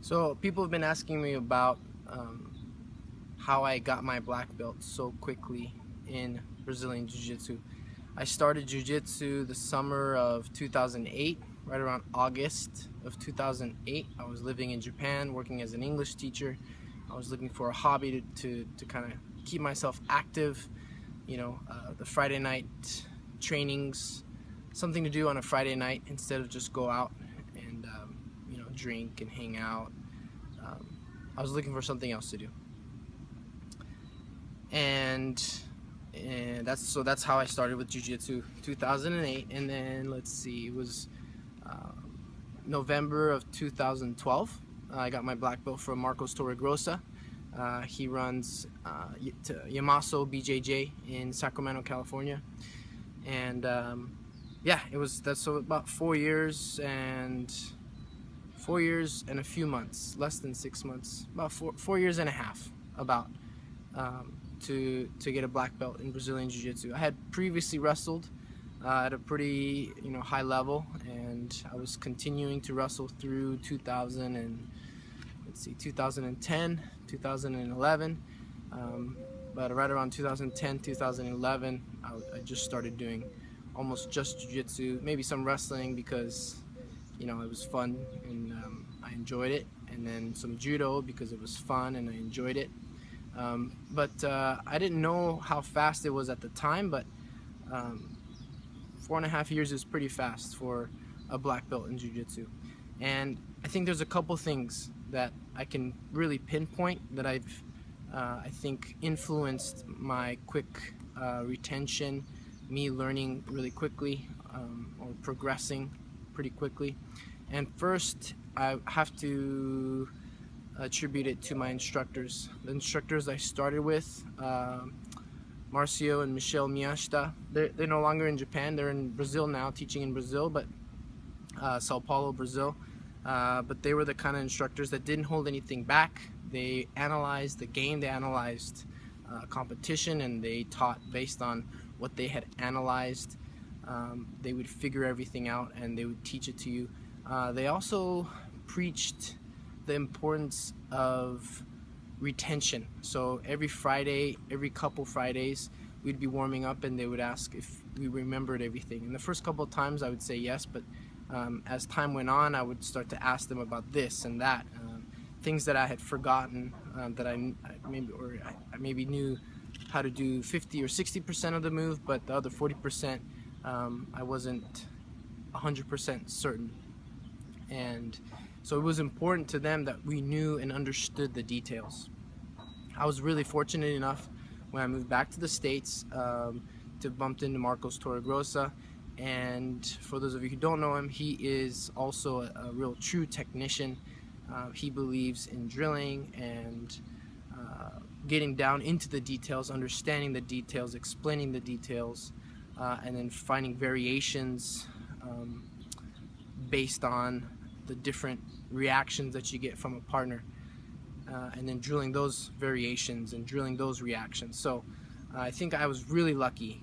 So people have been asking me about how I got my black belt so quickly in Brazilian Jiu-Jitsu. I started Jiu-Jitsu the summer of 2008, right around August of 2008. I was living in Japan, working as an English teacher. I was looking for a hobby to kind of keep myself active. The Friday night trainings, something to do on a Friday night instead of just go out and drink and hang out. I was looking for something else to do, and that's how I started with Jiu-Jitsu, 2008. And then let's see, it was November of 2012. I got my black belt from Marcos Torregrossa. He runs Yamaso BJJ in Sacramento, California, and yeah, that's so about 4 years and a few months, less than 6 months, about 4 years and a half, about to get a black belt in Brazilian Jiu-Jitsu. I had previously wrestled at a pretty high level, and I was continuing to wrestle through 2010, 2011, but right around 2010, 2011, I just started doing almost just Jiu-Jitsu, maybe some wrestling because it was fun and I enjoyed it, and then some judo because it was fun and I enjoyed it. But I didn't know how fast it was at the time, but 4.5 years is pretty fast for a black belt in Jiu-Jitsu. And I think there's a couple things that I can really pinpoint that I think influenced my quick retention, me learning really quickly, or progressing pretty quickly. And first, I have to attribute it to my instructors. The instructors I started with, Marcio and Michelle Miyashita, they're no longer in Japan. They're in Brazil now, teaching in Brazil, but Sao Paulo, Brazil. But they were the kind of instructors that didn't hold anything back. They analyzed the game, they analyzed competition, and they taught based on what they had analyzed. They would figure everything out and they would teach it to you. They also preached the importance of retention. So every Friday, every couple Fridays, we'd be warming up and they would ask if we remembered everything. And the first couple of times I would say yes, but as time went on, I would start to ask them about this and that, things that I had forgotten, that I maybe knew how to do 50 or 60% of the move, but the other 40% I wasn't 100% certain. And so it was important to them that we knew and understood the details. I was really fortunate enough when I moved back to the States to bump into Marcos Torregrossa. And for those of you who don't know him, he is also a real true technician. He believes in drilling and getting down into the details, understanding the details, explaining the details, and then finding variations based on the different reactions that you get from a partner, and then drilling those variations and drilling those reactions. So I think I was really lucky,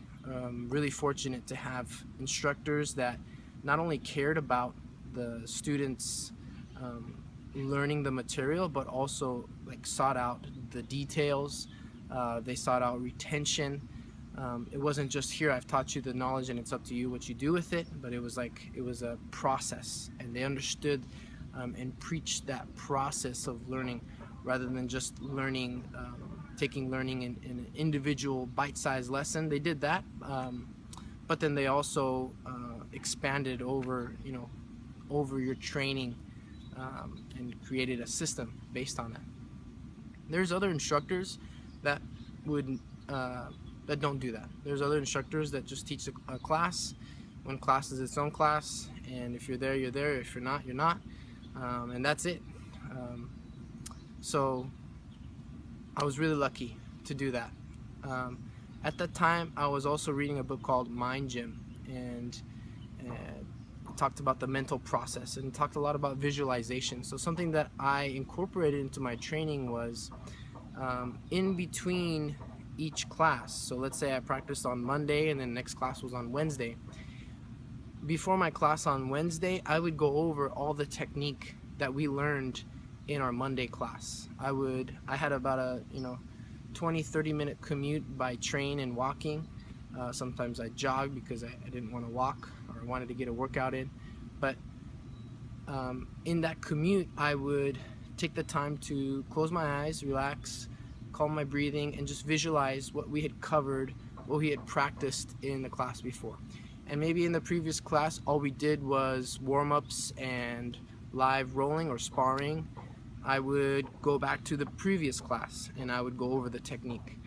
really fortunate to have instructors that not only cared about the students learning the material, but also sought out the details. They sought out retention. It wasn't just, here, I've taught you the knowledge and it's up to you what you do with it, but it was a process, and they understood and preached that process of learning rather than just learning, taking learning in an individual bite-sized lesson. They did that, but then they also expanded over your training, and created a system based on that. There's other instructors that don't do that. There's other instructors that just teach a class. One class is its own class, and if you're there, you're there. If you're not, you're not, and that's it. So I was really lucky to do that. At that time, I was also reading a book called Mind Gym, and it talked about the mental process and talked a lot about visualization. So something that I incorporated into my training was in between each class. So let's say I practiced on Monday and then next class was on Wednesday. Before my class on Wednesday, I would go over all the technique that we learned in our Monday class. I had about a 20-30 minute commute by train and walking. Sometimes I jogged because I didn't want to walk, or I wanted to get a workout in. But in that commute, I would take the time to close my eyes, relax, calm my breathing, and just visualize what we had covered, what we had practiced in the class before. And maybe in the previous class, all we did was warm-ups and live rolling or sparring. I would go back to the previous class and I would go over the technique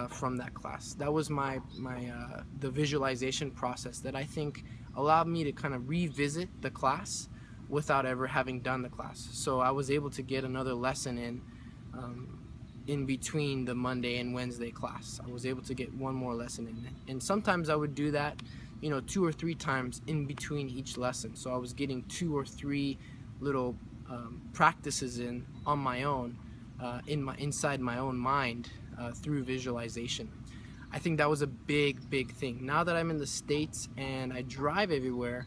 from that class. That was the visualization process that I think allowed me to kind of revisit the class without ever having done the class. So I was able to get another lesson in between the Monday and Wednesday class. I was able to get one more lesson in, and sometimes I would do that 2 or 3 times in between each lesson. So I was getting 2 or 3 little practices in on my own, inside my own mind, through visualization. I think that was a big thing. Now that I'm in the States and I drive everywhere,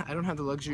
I don't have the luxury